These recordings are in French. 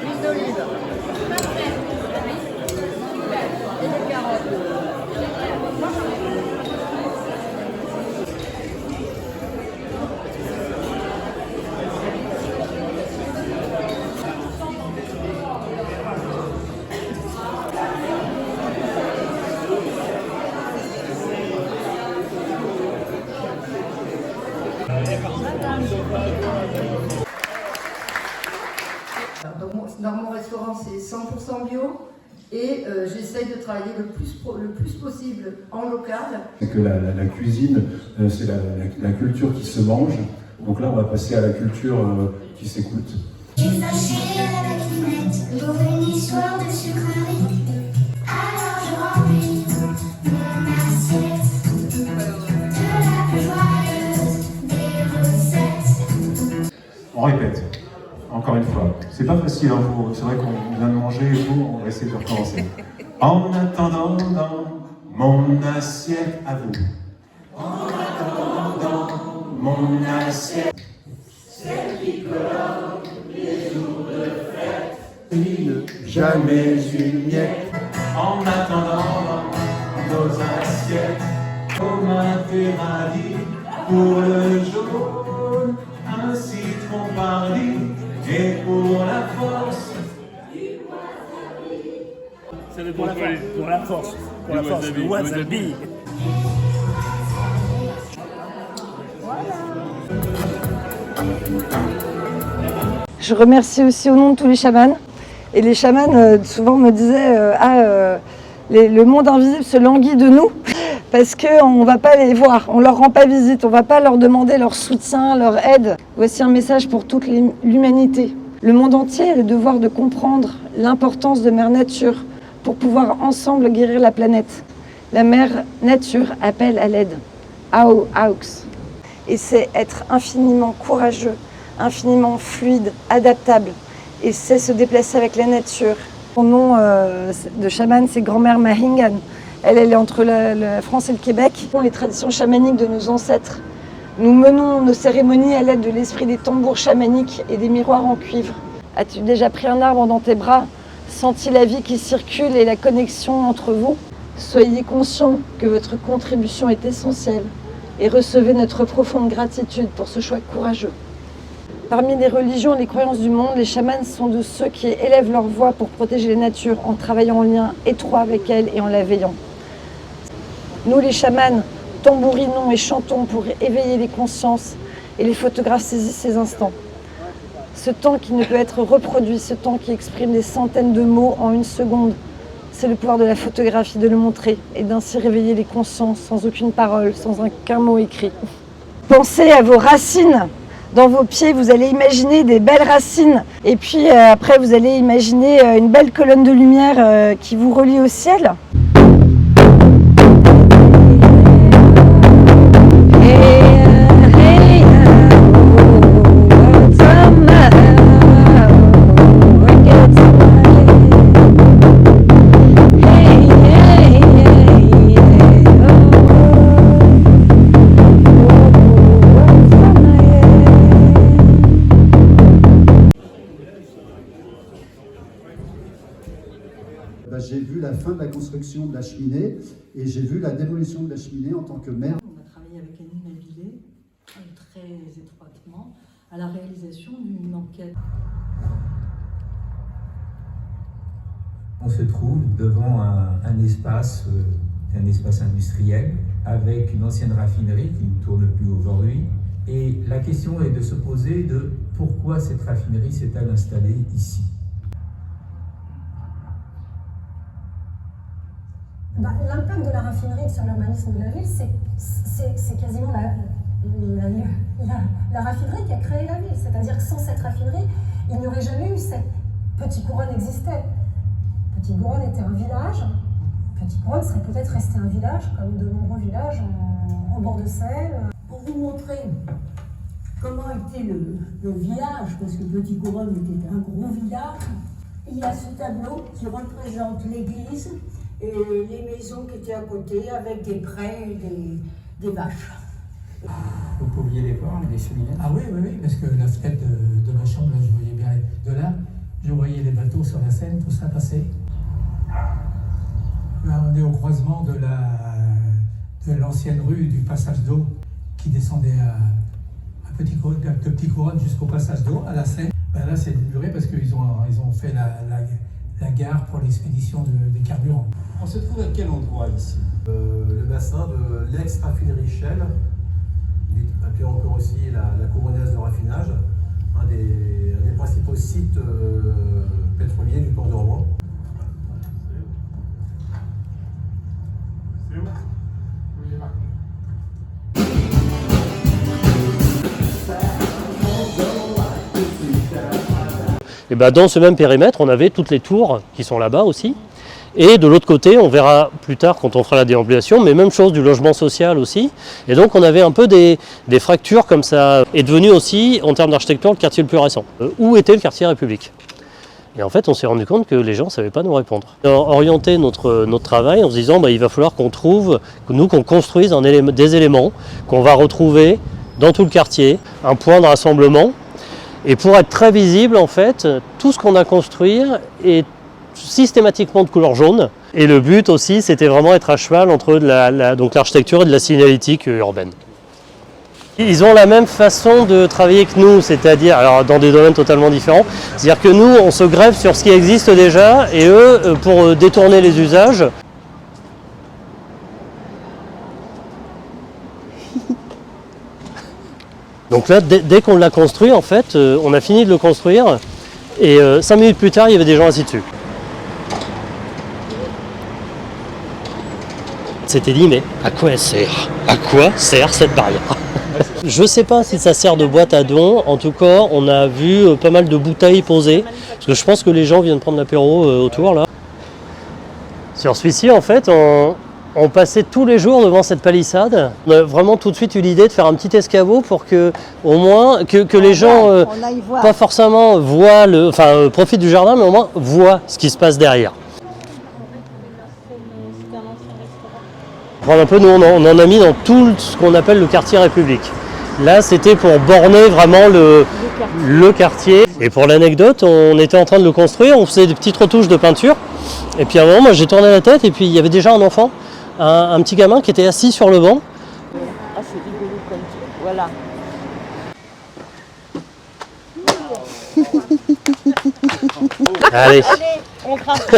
L'huile d'olive. Et les carottes. Dans mon restaurant, c'est 100% bio et j'essaye de travailler le plus possible en local. C'est que la cuisine, c'est la culture qui se mange. Donc là, on va passer à la culture qui s'écoute. J'ai fâché à la maquinette pour une histoire de sucrerie. Alors je remplis mon assiette de la plus joyeuse des recettes. On répète, encore une fois. C'est pas facile, hein, c'est vrai qu'on vient de manger et tout, on va essayer de recommencer. En attendant dans mon assiette à vous. En attendant dans mon assiette. Celle qui colore les jours de fête. Jamais une miette. En attendant dans nos assiettes. Comme un paradis pour le jaune. Un citron par lit. Et pour la force. C'est pour la force. Pour la force. Le wasabi. Je remercie aussi au nom de tous les chamans. Et les chamans souvent me disaient le monde invisible se languit de nous parce qu'on ne va pas les voir, on ne leur rend pas visite, on ne va pas leur demander leur soutien, leur aide. Voici un message pour toute l'humanité. Le monde entier a le devoir de comprendre l'importance de Mère Nature pour pouvoir ensemble guérir la planète. La Mère Nature appelle à l'aide. Aux. Et c'est être infiniment courageux, infiniment fluide, adaptable. Et c'est se déplacer avec la nature. Son nom de chamane, c'est grand-mère Mahingan. Elle est entre la France et le Québec. Les traditions chamaniques de nos ancêtres. Nous menons nos cérémonies à l'aide de l'esprit des tambours chamaniques et des miroirs en cuivre. As-tu déjà pris un arbre dans tes bras, senti la vie qui circule et la connexion entre vous? Soyez conscients que votre contribution est essentielle et recevez notre profonde gratitude pour ce choix courageux. Parmi les religions et les croyances du monde, les chamans sont de ceux qui élèvent leur voix pour protéger la nature en travaillant en lien étroit avec elle et en la veillant. Nous les chamans, tambourinons et chantons pour éveiller les consciences et les photographes saisissent ces instants. Ce temps qui ne peut être reproduit, ce temps qui exprime des centaines de mots en une seconde, c'est le pouvoir de la photographie de le montrer et d'ainsi réveiller les consciences sans aucune parole, sans aucun mot écrit. Pensez à vos racines. Dans vos pieds, vous allez imaginer des belles racines. Et puis après, vous allez imaginer une belle colonne de lumière qui vous relie au ciel. J'ai vu la fin de la construction de la cheminée et j'ai vu la démolition de la cheminée en tant que maire. On a travaillé avec Annie Mabilé très étroitement à la réalisation d'une enquête. On se trouve devant un espace industriel avec une ancienne raffinerie qui ne tourne plus aujourd'hui. Et la question est de se poser de pourquoi cette raffinerie s'est-elle installée ici ? L'impact de la raffinerie sur l'urbanisme de la ville, c'est quasiment la raffinerie qui a créé la ville. C'est-à-dire que sans cette raffinerie, il n'y aurait jamais eu cette Petite Couronne existait. Petite Couronne était un village. Petite Couronne serait peut-être resté un village, comme de nombreux villages en bord de Seine. Pour vous montrer comment était le village, parce que Petite Couronne était un gros village, il y a ce tableau qui représente l'église et les maisons qui étaient à côté avec des prés et des vaches. Vous pouviez les voir, les cheminées? Ah oui, parce que la fenêtre de ma chambre, là, je voyais bien. De là, je retour sur la Seine, tout ça passé. On est au croisement de l'ancienne rue du passage d'eau qui descendait de Petit Couronne jusqu'au passage d'eau à la Seine. Ben là, c'est démuré parce qu'ils ont fait la gare pour l'expédition des carburants. On se trouve à quel endroit ici? Le bassin de l'ex-raffinerie Shell, appelé encore aussi la couronnaise de raffinage, un des principaux sites pétroliers du port de Rouen. Et ben dans ce même périmètre, on avait toutes les tours qui sont là-bas aussi. Et de l'autre côté, on verra plus tard quand on fera la déambulation, mais même chose du logement social aussi. Et donc on avait un peu des fractures comme ça. Est devenu aussi, en termes d'architecture, le quartier le plus récent. Où était le quartier République? Et en fait, on s'est rendu compte que les gens ne savaient pas nous répondre. On a orienté notre travail en se disant il va falloir qu'on trouve, qu'on construise des éléments qu'on va retrouver dans tout le quartier, un point de rassemblement. Et pour être très visible, en fait, tout ce qu'on a construit est systématiquement de couleur jaune. Et le but aussi, c'était vraiment être à cheval entre donc l'architecture et de la signalétique urbaine. Ils ont la même façon de travailler que nous, c'est-à-dire, alors dans des domaines totalement différents, c'est-à-dire que nous, on se greffe sur ce qui existe déjà, et eux, pour détourner les usages, donc là, dès qu'on l'a construit, en fait, on a fini de le construire, et 5 minutes plus tard, il y avait des gens assis dessus. S'était dit, mais à quoi elle sert? À quoi sert cette barrière? Je ne sais pas si ça sert de boîte à dons. En tout cas, on a vu pas mal de bouteilles posées. Parce que je pense que les gens viennent prendre l'apéro autour là. Sur celui-ci, en fait, on passait tous les jours devant cette palissade. On a vraiment tout de suite eu l'idée de faire un petit escabeau pour que, au moins, que les gens, pas forcément profitent du jardin, mais au moins voient ce qui se passe derrière. Un peu, nous, on en a mis dans tout ce qu'on appelle le quartier République. Là, c'était pour borner vraiment le quartier. Et pour l'anecdote, on était en train de le construire, on faisait des petites retouches de peinture. Et puis à un moment, moi, j'ai tourné la tête et puis il y avait déjà un enfant, un petit gamin qui était assis sur le banc. Ah, c'est rigolo comme truc, voilà. Allez. Allez, on grimpe.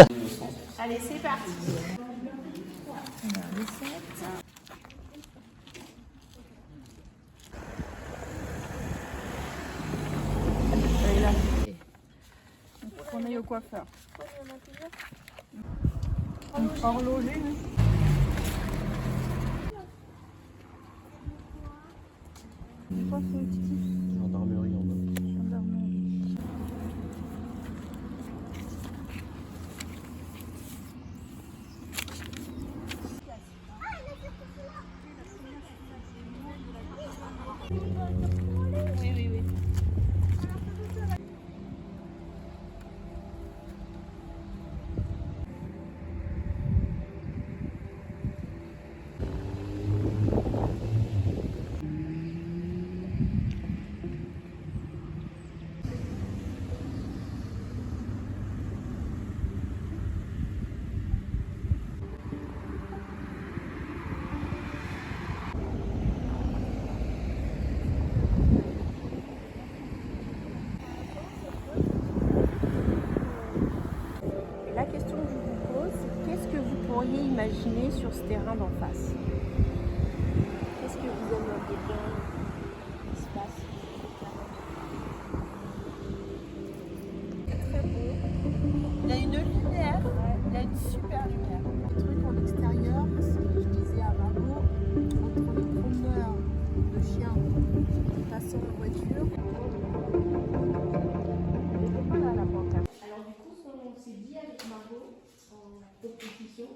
Allez, c'est parti. On est au coiffeur. On prend horloger. Gendarmerie en bas. La question que je vous pose, c'est qu'est-ce que vous pourriez imaginer sur ce terrain d'en face? Qu'est-ce que vous aimeriez bien qu'il se passe? C'est très beau. Il a une lumière, il a une super lumière. Le truc en extérieur, je disais à Margot, entre les promeneurs de chiens passant en voiture. Voilà la pancarte. Alors du coup, on s'est dit avec Margot en compétition.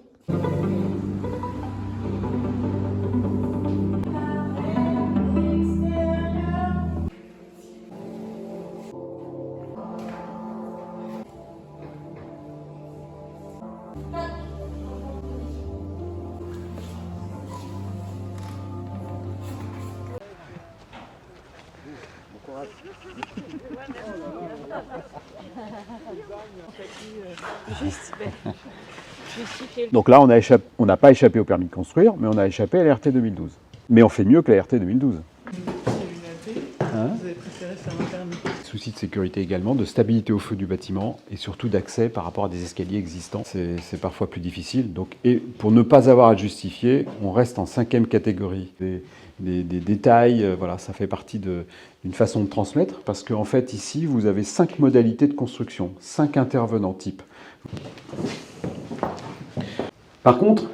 Donc là, on n'a pas échappé au permis de construire, mais on a échappé à la RT 2012. Mais on fait mieux que la RT 2012. Vous avez préféré faire un permis. Souci de sécurité également, de stabilité au feu du bâtiment et surtout d'accès par rapport à des escaliers existants. C'est parfois plus difficile. Donc, et pour ne pas avoir à le justifier, on reste en 5e catégorie. Des détails, voilà, ça fait partie d'une façon de transmettre parce qu'en fait ici vous avez 5 modalités de construction, 5 intervenants types. Par contre,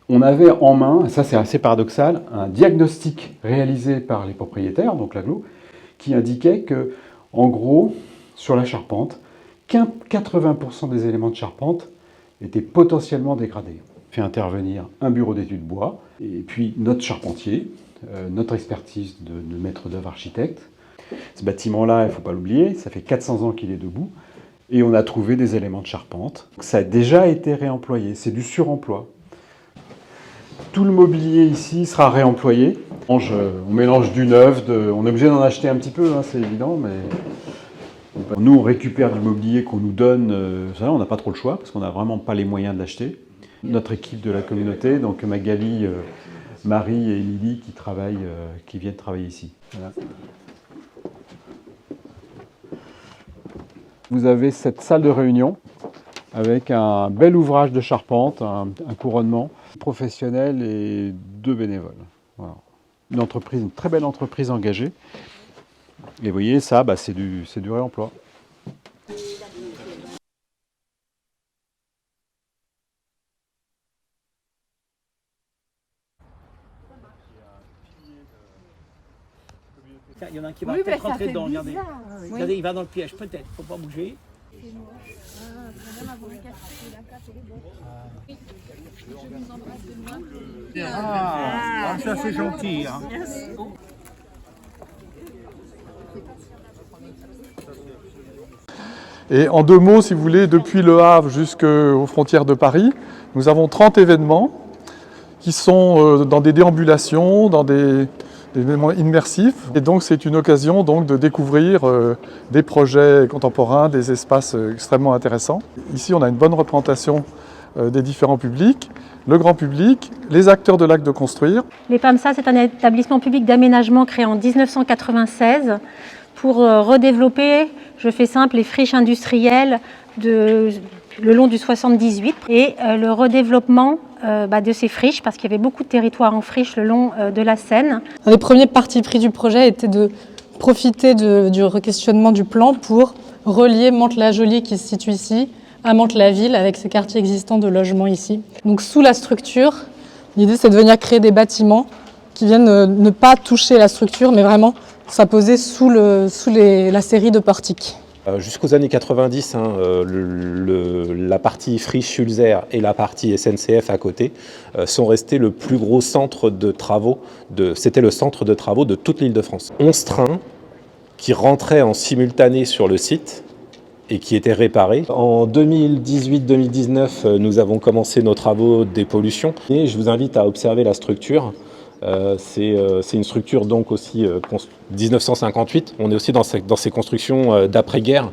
on avait en main, et ça c'est assez paradoxal, un diagnostic réalisé par les propriétaires, donc l'agglo, qui indiquait que, en gros, sur la charpente, 80% des éléments de charpente étaient potentiellement dégradés. On fait intervenir un bureau d'études bois, et puis notre charpentier, notre expertise de maître d'œuvre architecte. Ce bâtiment-là, il ne faut pas l'oublier, ça fait 400 ans qu'il est debout, et on a trouvé des éléments de charpente. Ça a déjà été réemployé, c'est du suremploi. Tout le mobilier ici sera réemployé. On mélange du neuf, on est obligé d'en acheter un petit peu, hein, c'est évident, mais nous on récupère du mobilier qu'on nous donne, ça, on n'a pas trop le choix, parce qu'on n'a vraiment pas les moyens de l'acheter. Notre équipe de la communauté, donc Magali, Marie et Émilie qui viennent travailler ici. Voilà. Vous avez cette salle de réunion avec un bel ouvrage de charpente, un couronnement professionnel et 2 bénévoles. Voilà. Une très belle entreprise engagée. Et vous voyez, ça, c'est du réemploi. Il y en a un qui va peut-être rentrer dedans, regardez. Regardez, il va dans le piège, peut-être, faut pas bouger. Ah, ça c'est gentil. Hein. Et en 2 mots, si vous voulez, depuis Le Havre jusqu'aux frontières de Paris, nous avons 30 événements qui sont dans des déambulations, dans des événements immersifs. Et donc c'est une occasion donc, de découvrir des projets contemporains, des espaces extrêmement intéressants. Ici on a une bonne représentation des différents publics, le grand public, les acteurs de l'acte de construire. L'EPAMSA, c'est un établissement public d'aménagement créé en 1996 pour redévelopper, je fais simple, les friches industrielles le long du 78 et le redéveloppement de ces friches parce qu'il y avait beaucoup de territoires en friche le long de la Seine. Un des premiers partis pris du projet était de profiter du requestionnement du plan pour relier Mantes-la-Jolie qui se situe ici à Mantes-la-Ville avec ces quartiers existants de logements ici. Donc sous la structure, l'idée c'est de venir créer des bâtiments qui viennent ne pas toucher la structure mais vraiment s'apposer sous la série de portiques. Jusqu'aux années 90, la partie friche Sulzer et la partie SNCF à côté sont restés le plus gros centre de travaux, c'était le centre de travaux de toute l'Île-de-France. 11 trains qui rentraient en simultané sur le site et qui étaient réparés. En 2018-2019, nous avons commencé nos travaux de dépollution et je vous invite à observer la structure. C'est une structure donc aussi 1958, on est aussi dans ces constructions d'après-guerre.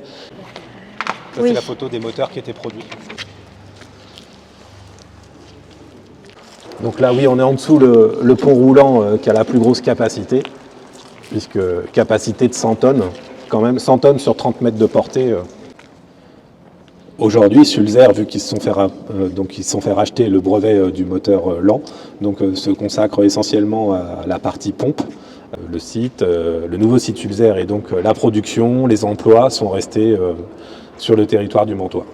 Ça oui. C'est la photo des moteurs qui étaient produits. Donc là oui, on est en dessous le pont roulant qui a la plus grosse capacité, puisque capacité de 100 tonnes, quand même 100 tonnes sur 30 mètres de portée. Aujourd'hui, Sulzer, vu qu'ils se sont fait racheter le brevet du moteur lent, donc se consacre essentiellement à la partie pompe. Le nouveau site Sulzer et donc la production, les emplois sont restés sur le territoire du Mantois.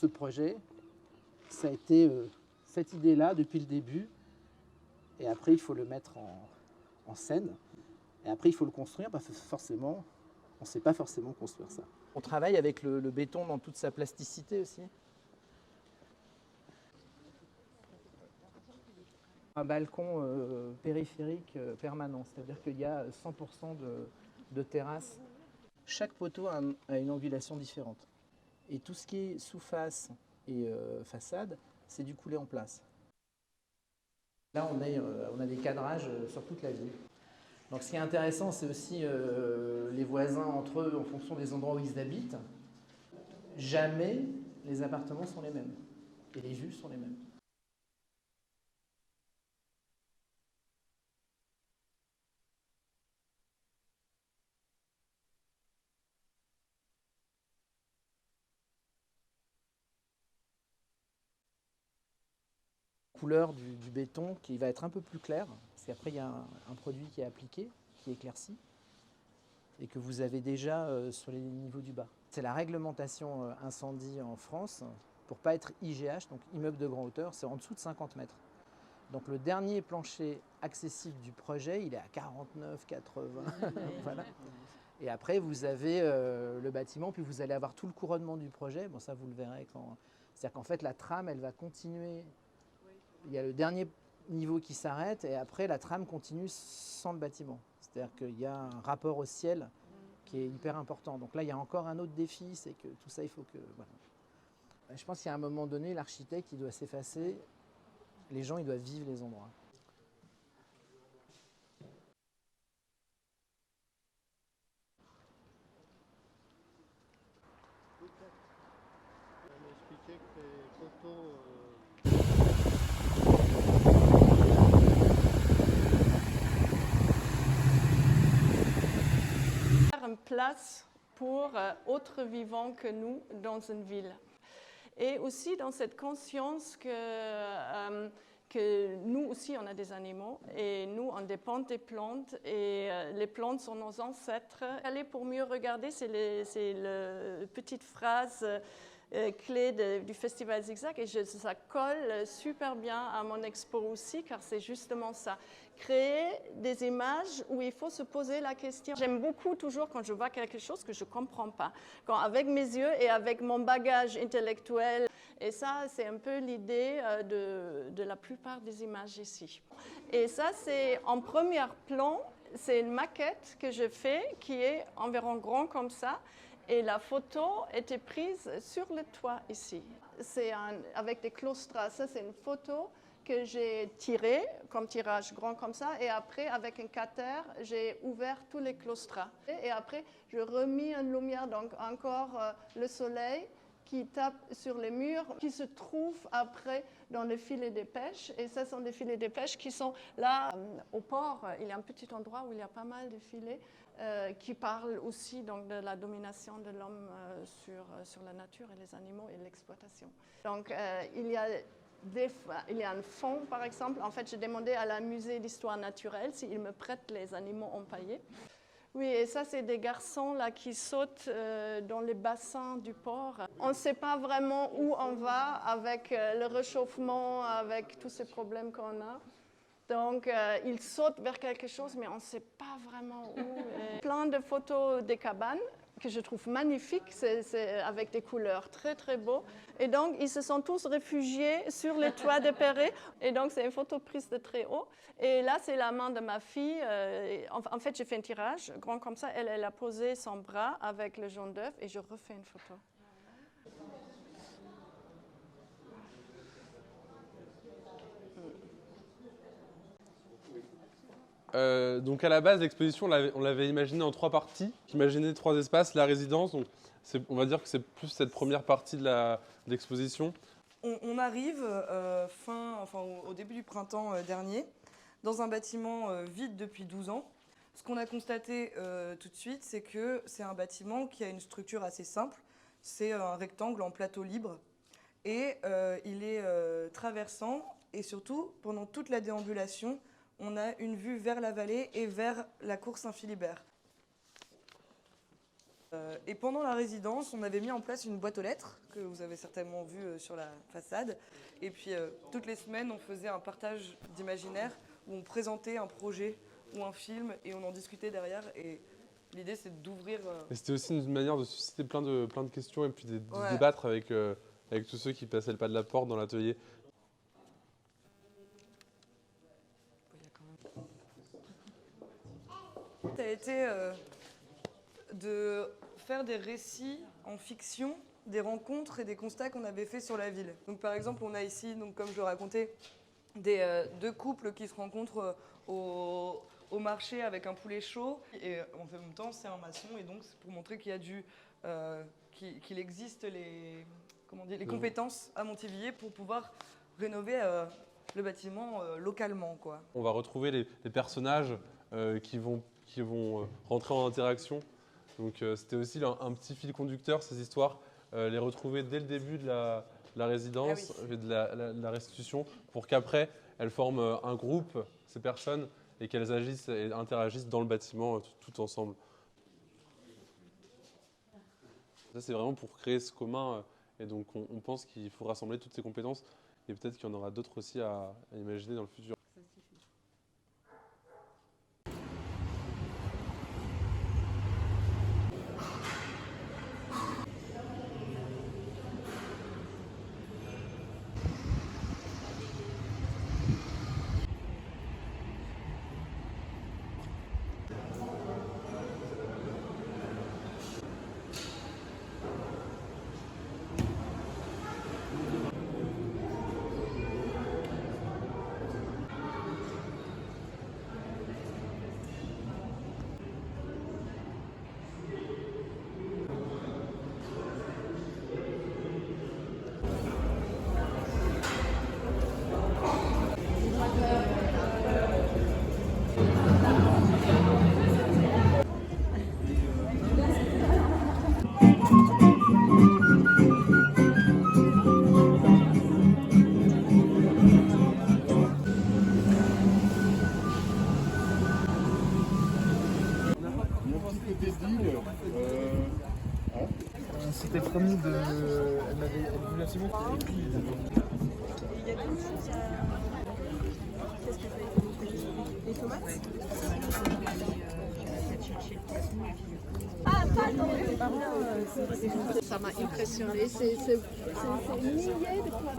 Ce projet, ça a été cette idée-là depuis le début, et après il faut le mettre en scène, et après il faut le construire, parce que forcément, on ne sait pas forcément construire ça. On travaille avec le béton dans toute sa plasticité aussi. Un balcon périphérique permanent, c'est-à-dire qu'il y a 100% de terrasse. Chaque poteau a une angulation différente. Et tout ce qui est sous-face et façade, c'est du coulé en place. Là, on a des cadrages sur toute la ville. Donc ce qui est intéressant, c'est aussi les voisins entre eux en fonction des endroits où ils habitent. Jamais les appartements sont les mêmes et les vues sont les mêmes. Couleur du béton qui va être un peu plus clair, parce qu'après il y a un produit qui est appliqué, qui éclaircit, et que vous avez déjà sur les niveaux du bas. C'est la réglementation incendie en France, pour ne pas être IGH, donc immeuble de grande hauteur, c'est en dessous de 50 mètres. Donc le dernier plancher accessible du projet, il est à 49, 80, voilà. Et après vous avez le bâtiment, puis vous allez avoir tout le couronnement du projet, bon ça vous le verrez quand... C'est-à-dire qu'en fait la trame, elle va continuer. Il y a le dernier niveau qui s'arrête et après la trame continue sans le bâtiment. C'est-à-dire qu'il y a un rapport au ciel qui est hyper important. Donc là, il y a encore un autre défi, c'est que tout ça, il faut que... Voilà. Je pense qu'à un moment donné, l'architecte, il doit s'effacer. Les gens, ils doivent vivre les endroits. On m'expliquait que les photos... Une place pour autres vivants que nous dans une ville. Et aussi dans cette conscience que nous aussi on a des animaux et nous on dépend des plantes et les plantes sont nos ancêtres. Aller pour mieux regarder, c'est la petite phrase clé du Festival Zigzag et ça colle super bien à mon expo aussi car c'est justement ça. Créer des images où il faut se poser la question. J'aime beaucoup toujours quand je vois quelque chose que je ne comprends pas, quand avec mes yeux et avec mon bagage intellectuel. Et ça, c'est un peu l'idée de la plupart des images ici. Et ça, c'est en premier plan, c'est une maquette que je fais qui est environ grand comme ça. Et la photo était prise sur le toit ici. C'est avec des claustras. Ça, c'est une photo que j'ai tirée, comme tirage grand comme ça. Et après, avec un cutter, j'ai ouvert tous les claustras. Et après, je remis une lumière, donc encore le soleil qui tape sur les murs, qui se trouvent après dans les filets de pêche. Et ce sont des filets de pêche qui sont là au port. Il y a un petit endroit où il y a pas mal de filets qui parlent aussi donc, de la domination de l'homme sur la nature et les animaux et l'exploitation. Donc il y a un fond, par exemple. En fait, j'ai demandé à la musée d'histoire naturelle s'ils me prêtent les animaux empaillés. Oui, et ça, c'est des garçons là, qui sautent dans les bassins du port. On ne sait pas vraiment où on va avec le réchauffement, avec tous ces problèmes qu'on a. Donc, ils sautent vers quelque chose, mais on ne sait pas vraiment où. Plein de photos des cabanes que je trouve magnifiques, c'est avec des couleurs très, très beaux. Et donc, ils se sont tous réfugiés sur les toits de Perret. Et donc, c'est une photo prise de très haut. Et là, c'est la main de ma fille. En fait, j'ai fait un tirage grand comme ça. Elle a posé son bras avec le jaune d'œuf et je refais une photo. Donc à la base, l'exposition, on l'avait imaginée en 3 parties. J'imaginais 3 espaces, la résidence, donc on va dire que c'est plus cette première partie de l'exposition. On arrive au début du printemps dernier, dans un bâtiment vide depuis 12 ans. Ce qu'on a constaté tout de suite, c'est que c'est un bâtiment qui a une structure assez simple. C'est un rectangle en plateau libre et il est traversant et surtout, pendant toute la déambulation, on a une vue vers la vallée et vers la cour Saint-Philibert. Et pendant la résidence, on avait mis en place une boîte aux lettres, que vous avez certainement vue sur la façade. Et puis, toutes les semaines, on faisait un partage d'imaginaire où on présentait un projet ou un film et on en discutait derrière. Et l'idée, c'est d'ouvrir... C'était aussi une manière de susciter plein de questions et puis de débattre avec tous ceux qui passaient le pas de la porte dans l'atelier. Ça a été de faire des récits en fiction, des rencontres et des constats qu'on avait fait sur la ville. Donc par exemple, on a ici, donc, comme je le racontais, deux couples qui se rencontrent au marché avec un poulet chaud. Et en même temps, c'est un maçon, et donc c'est pour montrer qu'il y a qu'il existe les compétences à Montivilliers pour pouvoir rénover le bâtiment localement, quoi. On va retrouver les personnages qui vont rentrer en interaction. Donc c'était aussi un petit fil conducteur, ces histoires, les retrouver dès le début de la résidence, et de la restitution, pour qu'après elles forment un groupe, ces personnes, et qu'elles agissent et interagissent dans le bâtiment tout ensemble. Ça, c'est vraiment pour créer ce commun, et donc on pense qu'il faut rassembler toutes ces compétences, et peut-être qu'il y en aura d'autres aussi à imaginer dans le futur. C'était promis de... Elle voulait absolument qu'il y ait des prix. Il y a deux choses. Qu'est-ce que ça a été? Les tomates? Ah, pardon, c'est pas bien. Ça m'a impressionné. C'est milliers de fois.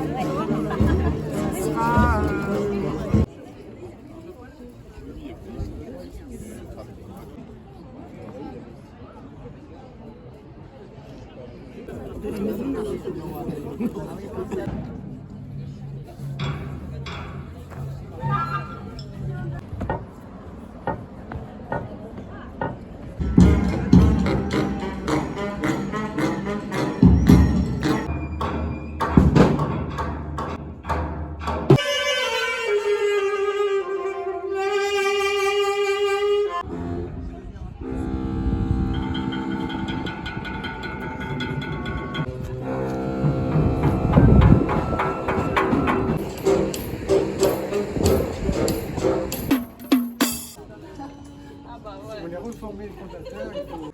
On voulait reformer le fondateur. Il faut...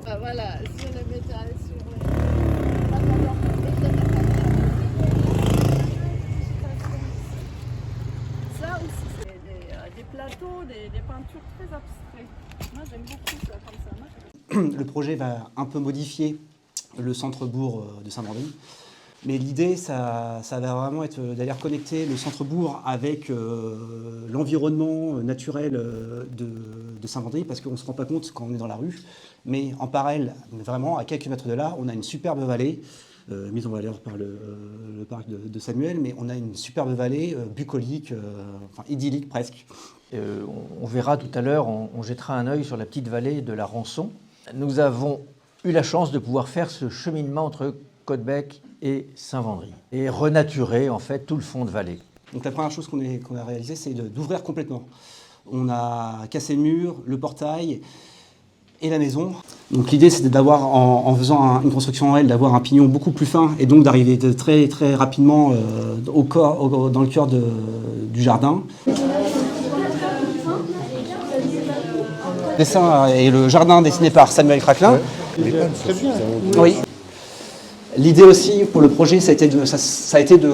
Ah, voilà, sur le métal, sur le... Ça aussi, c'est des plateaux, des peintures très abstraites. Moi, j'aime beaucoup ça, comme ça. Le projet va un peu modifier le centre-bourg de Saint-Vendry. Mais l'idée, ça va vraiment être d'aller reconnecter le centre-bourg avec l'environnement naturel de Saint-Vendry, parce qu'on ne se rend pas compte quand on est dans la rue. Mais en parallèle, vraiment, à quelques mètres de là, on a une superbe vallée, mise en valeur par le parc de Samuel, mais on a une superbe vallée bucolique, enfin idyllique presque. On verra tout à l'heure, on jettera un œil sur la petite vallée de la Rançon. Nous avons eu la chance de pouvoir faire ce cheminement entre Caudebec et Saint-Vendry et renaturer en fait tout le fond de vallée. Donc la première chose qu'on a réalisée, c'est d'ouvrir complètement. On a cassé le mur, le portail et la maison. Donc l'idée, c'était d'avoir, en faisant une construction en L, d'avoir un pignon beaucoup plus fin et donc d'arriver très, très rapidement dans le cœur du jardin. Le dessin et le jardin dessiné par Samuel Craquelin. Très bien. Oui. L'idée aussi pour le projet, ça a été de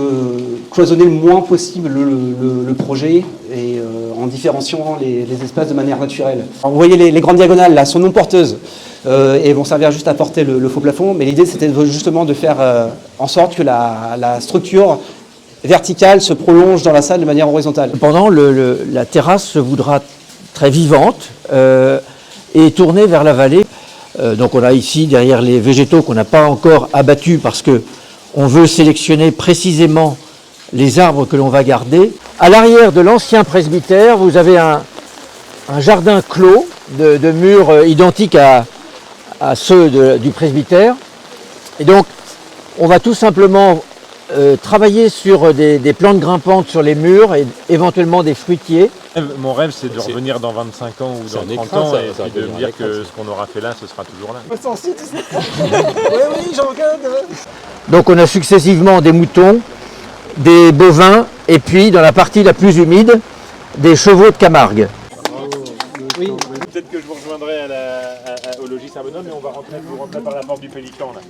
cloisonner le moins possible le projet et en différenciant les espaces de manière naturelle. Alors, vous voyez les grandes diagonales là sont non porteuses et vont servir juste à porter le faux plafond, mais l'idée c'était justement de faire en sorte que la structure verticale se prolonge dans la salle de manière horizontale. Cependant, la terrasse se voudra très vivante et tournée vers la vallée. Donc on a ici derrière les végétaux qu'on n'a pas encore abattus parce qu'on veut sélectionner précisément les arbres que l'on va garder. À l'arrière de l'ancien presbytère, vous avez un jardin clos de murs identiques à ceux du presbytère. Et donc on va tout simplement travailler sur des plantes grimpantes sur les murs et éventuellement des fruitiers. Mon rêve, c'est de revenir dans 25 ans ou dans 30 ans et puis de me dire que ce qu'on aura fait là, ce sera toujours là. Oui, j'en regarde. Donc on a successivement des moutons, des bovins et puis dans la partie la plus humide, des chevaux de Camargue. Oui. Peut-être que je vous rejoindrai au logis Saint-Benoît, mais on va rentrer par la porte du Pélican là.